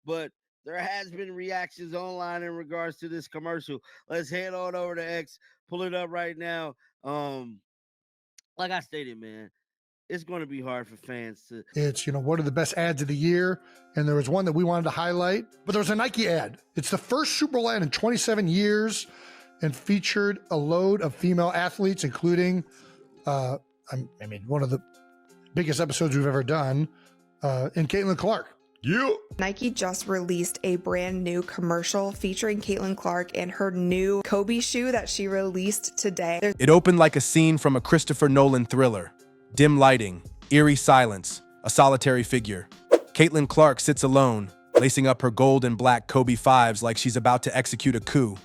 but there has been reactions online in regards to this commercial. Let's head on over to X, pull it up right now. Um, like I stated, man, it's going to be hard for fans to. It's, one of the best ads of the year. And there was one that we wanted to highlight, but there was a Nike ad. It's the first Super Bowl ad in 27 years and featured a load of female athletes, including, one of the biggest episodes we've ever done, in Caitlin Clark. Yeah. Nike just released a brand new commercial featuring Caitlin Clark and her new Kobe shoe that she released today. It opened like a scene from a Christopher Nolan thriller. Dim lighting, eerie silence, a solitary figure. Caitlin Clark sits alone, lacing up her gold and black Kobe 5s like she's about to execute a coup.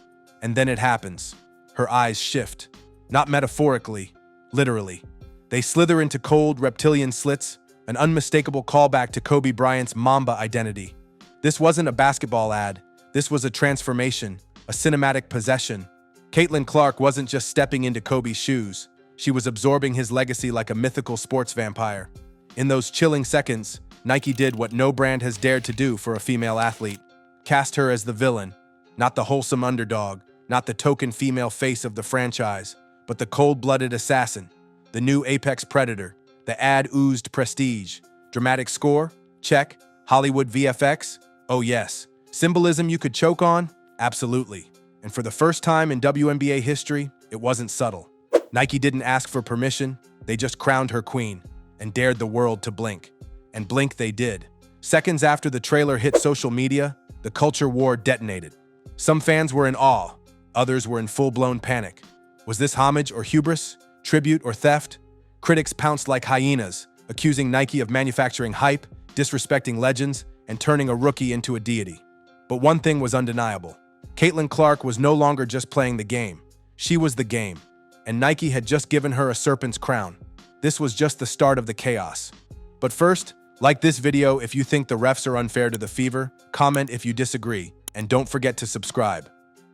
And then it happens. Her eyes shift. Not metaphorically, literally. They slither into cold, reptilian slits, an unmistakable callback to Kobe Bryant's Mamba identity. This wasn't a basketball ad. This was a transformation, a cinematic possession. Caitlin Clark wasn't just stepping into Kobe's shoes. She was absorbing his legacy like a mythical sports vampire. In those chilling seconds, Nike did what no brand has dared to do for a female athlete. Cast her as the villain, not the wholesome underdog, not the token female face of the franchise, but the cold-blooded assassin, the new apex predator. The ad oozed prestige. Dramatic score? Check. Hollywood VFX? Oh yes. Symbolism you could choke on? Absolutely. And for the first time in WNBA history, it wasn't subtle. Nike didn't ask for permission, they just crowned her queen and dared the world to blink. And blink they did. Seconds after the trailer hit social media, the culture war detonated. Some fans were in awe, others were in full-blown panic. Was this homage or hubris? Tribute or theft? Critics pounced like hyenas, accusing Nike of manufacturing hype, disrespecting legends, and turning a rookie into a deity. But one thing was undeniable. Caitlin Clark was no longer just playing the game. She was the game. And Nike had just given her a serpent's crown. This was just the start of the chaos. But first, like this video if you think the refs are unfair to the Fever, comment if you disagree, and don't forget to subscribe.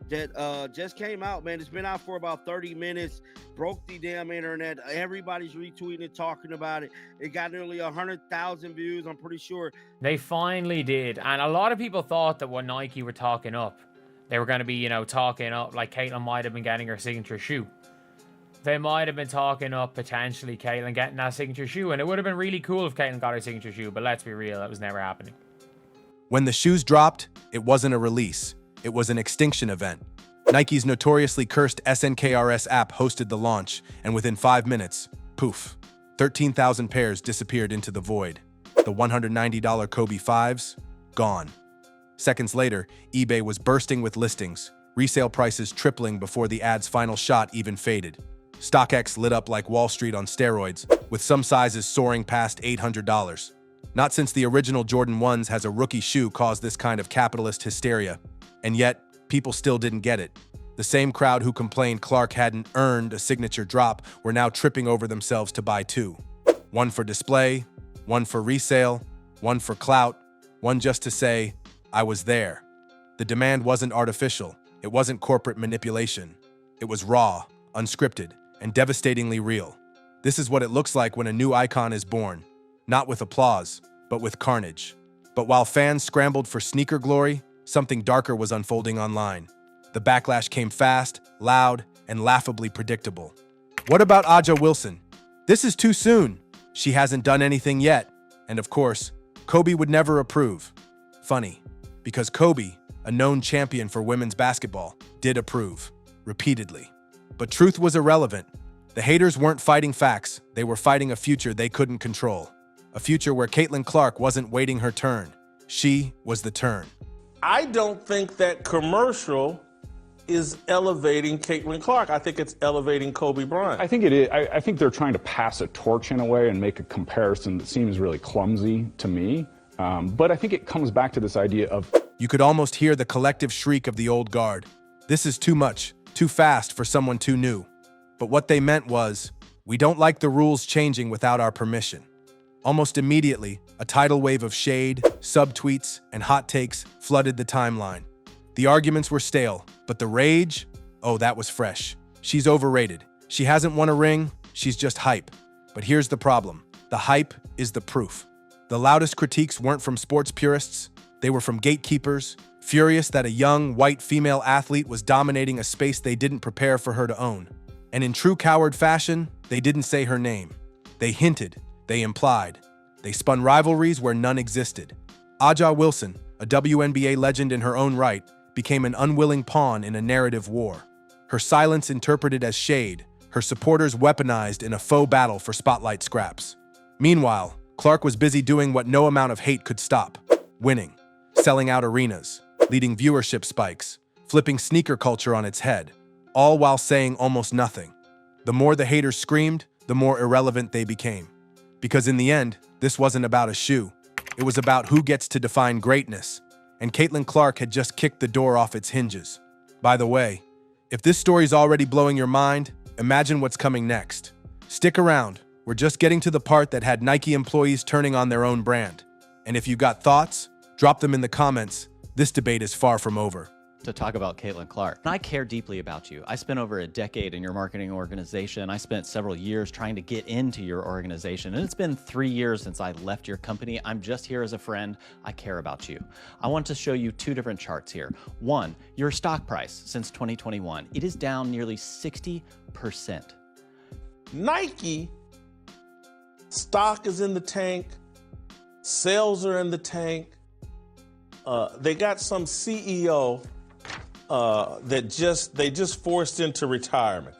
That just came out, man. It's been out for about 30 minutes. Broke the damn internet. Everybody's retweeting it, talking about it. It got nearly 100,000 views, I'm pretty sure. They finally did. And a lot of people thought that when Nike were talking up, they were going to be, talking up like Caitlin might have been getting her signature shoe. They might have been talking up potentially Caitlin getting that signature shoe. And it would have been really cool if Caitlin got her signature shoe. But let's be real, that was never happening. When the shoes dropped, it wasn't a release. It was an extinction event. Nike's notoriously cursed SNKRS app hosted the launch, and within 5 minutes, poof, 13,000 pairs disappeared into the void. The $190 Kobe 5s, gone. Seconds later, eBay was bursting with listings, resale prices tripling before the ad's final shot even faded. StockX lit up like Wall Street on steroids, with some sizes soaring past $800. Not since the original Jordan 1s has a rookie shoe caused this kind of capitalist hysteria. And yet, people still didn't get it. The same crowd who complained Clark hadn't earned a signature drop were now tripping over themselves to buy two. One for display, one for resale, one for clout, one just to say, I was there. The demand wasn't artificial. It wasn't corporate manipulation. It was raw, unscripted, and devastatingly real. This is what it looks like when a new icon is born. Not with applause, but with carnage. But while fans scrambled for sneaker glory, something darker was unfolding online. The backlash came fast, loud, and laughably predictable. What about Aja Wilson? This is too soon. She hasn't done anything yet. And of course, Kobe would never approve. Funny, because Kobe, a known champion for women's basketball, did approve, repeatedly. But truth was irrelevant. The haters weren't fighting facts, they were fighting a future they couldn't control. A future where Caitlin Clark wasn't waiting her turn. She was the turn. I don't think that commercial is elevating Caitlin Clark. I think it's elevating Kobe Bryant. I think it is. I think they're trying to pass a torch in a way and make a comparison that seems really clumsy to me. But I think it comes back to this idea of... You could almost hear the collective shriek of the old guard. This is too much, too fast for someone too new. But what they meant was, we don't like the rules changing without our permission. Almost immediately, a tidal wave of shade, subtweets, and hot takes flooded the timeline. The arguments were stale, but the rage? Oh, that was fresh. She's overrated. She hasn't won a ring, she's just hype. But here's the problem. The hype is the proof. The loudest critiques weren't from sports purists, They were from gatekeepers, furious that a young, white female athlete was dominating a space they didn't prepare for her to own. And in true coward fashion, they didn't say her name. They hinted, they implied. They spun rivalries where none existed. Aja Wilson, a WNBA legend in her own right, became an unwilling pawn in a narrative war. Her silence interpreted as shade, her supporters weaponized in a faux battle for spotlight scraps. Meanwhile, Clark was busy doing what no amount of hate could stop: winning, selling out arenas, leading viewership spikes, flipping sneaker culture on its head, all while saying almost nothing. The more the haters screamed, the more irrelevant they became. Because in the end, this wasn't about a shoe. It was about who gets to define greatness, and Caitlin Clark had just kicked the door off its hinges. By the way, if this story's already blowing your mind, imagine what's coming next. Stick around, we're just getting to the part that had Nike employees turning on their own brand. And if you got thoughts, drop them in the comments. This debate is far from over. To talk about Caitlin Clark. I care deeply about you. I spent over a decade in your marketing organization. I spent several years trying to get into your organization, and it's been 3 years since I left your company. I'm just here as a friend. I care about you. I want to show you two different charts here. One, your stock price since 2021. It is down nearly 60%. Nike stock is in the tank, sales are in the tank. They got some CEO that they just forced into retirement.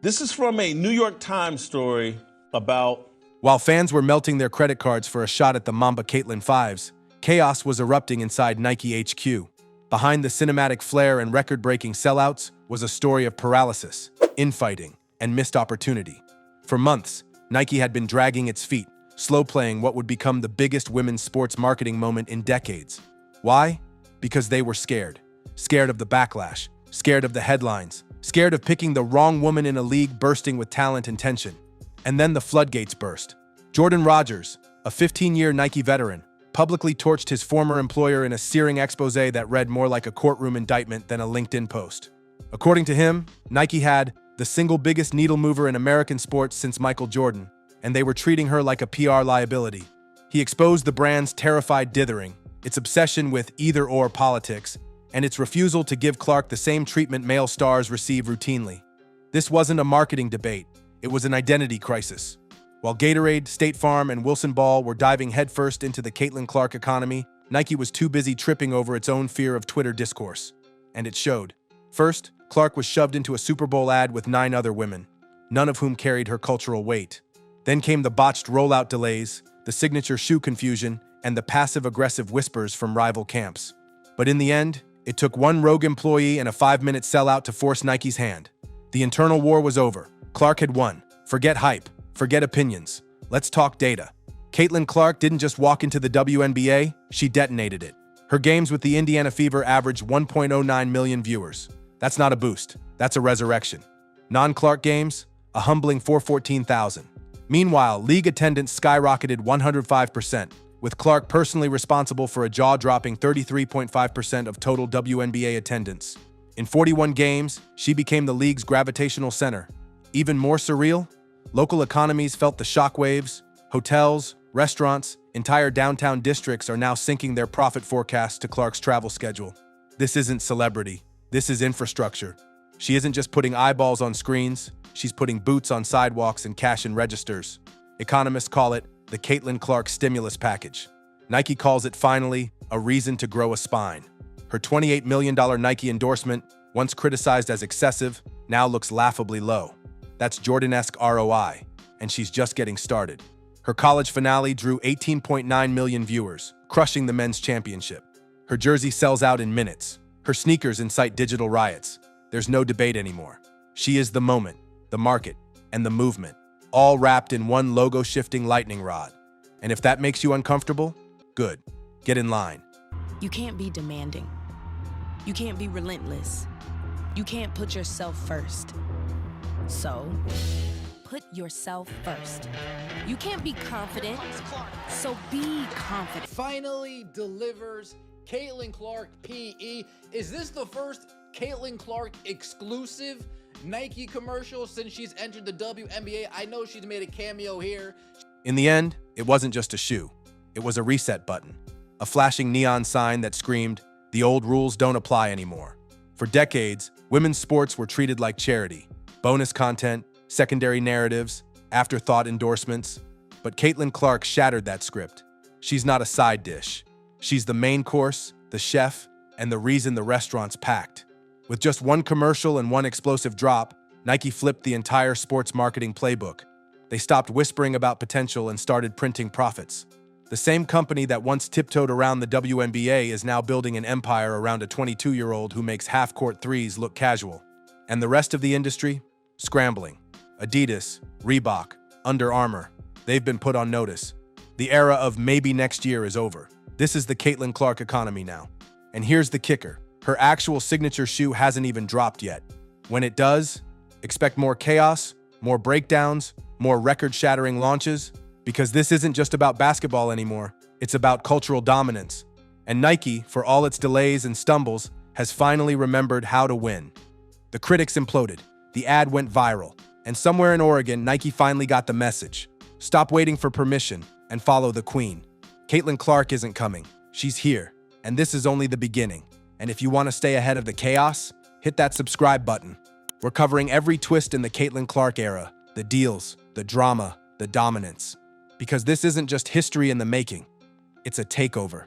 This is from a New York Times story about... While fans were melting their credit cards for a shot at the Mamba Caitlin 5s, chaos was erupting inside Nike HQ. Behind the cinematic flair and record-breaking sellouts was a story of paralysis, infighting, and missed opportunity. For months, Nike had been dragging its feet, slow-playing what would become the biggest women's sports marketing moment in decades. Why? Because they were scared. Scared of the backlash, scared of the headlines, scared of picking the wrong woman in a league bursting with talent and tension. And then the floodgates burst. Jordan Rodgers, a 15-year Nike veteran, publicly torched his former employer in a searing expose that read more like a courtroom indictment than a LinkedIn post. According to him, Nike had the single biggest needle mover in American sports since Michael Jordan, and they were treating her like a PR liability. He exposed the brand's terrified dithering, its obsession with either-or politics, and its refusal to give Clark the same treatment male stars receive routinely. This wasn't a marketing debate, it was an identity crisis. While Gatorade, State Farm, and Wilson Ball were diving headfirst into the Caitlin Clark economy, Nike was too busy tripping over its own fear of Twitter discourse. And it showed. First, Clark was shoved into a Super Bowl ad with 9 other women, none of whom carried her cultural weight. Then came the botched rollout delays, the signature shoe confusion, and the passive-aggressive whispers from rival camps. But in the end, it took one rogue employee and a 5-minute sellout to force Nike's hand. The internal war was over. Clark had won. Forget hype. Forget opinions. Let's talk data. Caitlin Clark didn't just walk into the WNBA, she detonated it. Her games with the Indiana Fever averaged 1.09 million viewers. That's not a boost. That's a resurrection. Non-Clark games? A humbling 414,000. Meanwhile, league attendance skyrocketed 105%. With Clark personally responsible for a jaw-dropping 33.5% of total WNBA attendance. In 41 games, she became the league's gravitational center. Even more surreal, local economies felt the shockwaves. Hotels, restaurants, entire downtown districts are now syncing their profit forecasts to Clark's travel schedule. This isn't celebrity, this is infrastructure. She isn't just putting eyeballs on screens, she's putting boots on sidewalks and cash in registers. Economists call it the Caitlin Clark stimulus package. Nike calls it, finally, a reason to grow a spine. Her $28 million Nike endorsement, once criticized as excessive, now looks laughably low. That's Jordan-esque ROI, and she's just getting started. Her college finale drew 18.9 million viewers, crushing the men's championship. Her jersey sells out in minutes. Her sneakers incite digital riots. There's no debate anymore. She is the moment, the market, and the movement, all wrapped in one logo-shifting lightning rod. And if that makes you uncomfortable, good. Get in line. You can't be demanding. You can't be relentless. You can't put yourself first. So, put yourself first. You can't be confident, so be confident. Finally delivers Caitlin Clark PE. Is this the first Caitlin Clark exclusive Nike commercial since she's entered the WNBA? I know she's made a cameo here. In the end, it wasn't just a shoe. It was a reset button. a flashing neon sign that screamed, "The old rules don't apply anymore." For decades, women's sports were treated like charity. Bonus content, secondary narratives, afterthought endorsements. But Caitlin Clark shattered that script. She's not a side dish. She's the main course, the chef, and the reason the restaurant's packed. With just one commercial and one explosive drop, Nike flipped the entire sports marketing playbook. They stopped whispering about potential and started printing profits. The same company that once tiptoed around the WNBA is now building an empire around a 22-year-old who makes half-court threes look casual. And the rest of the industry? Scrambling. Adidas, Reebok, Under Armour. They've been put on notice. The era of maybe next year is over. This is the Caitlin Clark economy now. And here's the kicker. Her actual signature shoe hasn't even dropped yet. When it does, expect more chaos, more breakdowns, more record-shattering launches, because this isn't just about basketball anymore. It's about cultural dominance. And Nike, for all its delays and stumbles, has finally remembered how to win. The critics imploded. The ad went viral. And somewhere in Oregon, Nike finally got the message. Stop waiting for permission and follow the queen. Caitlin Clark isn't coming. She's here. And this is only the beginning. And if you want to stay ahead of the chaos, hit that subscribe button. We're covering every twist in the Caitlin Clark era. The deals, the drama, the dominance. Because this isn't just history in the making. It's a takeover.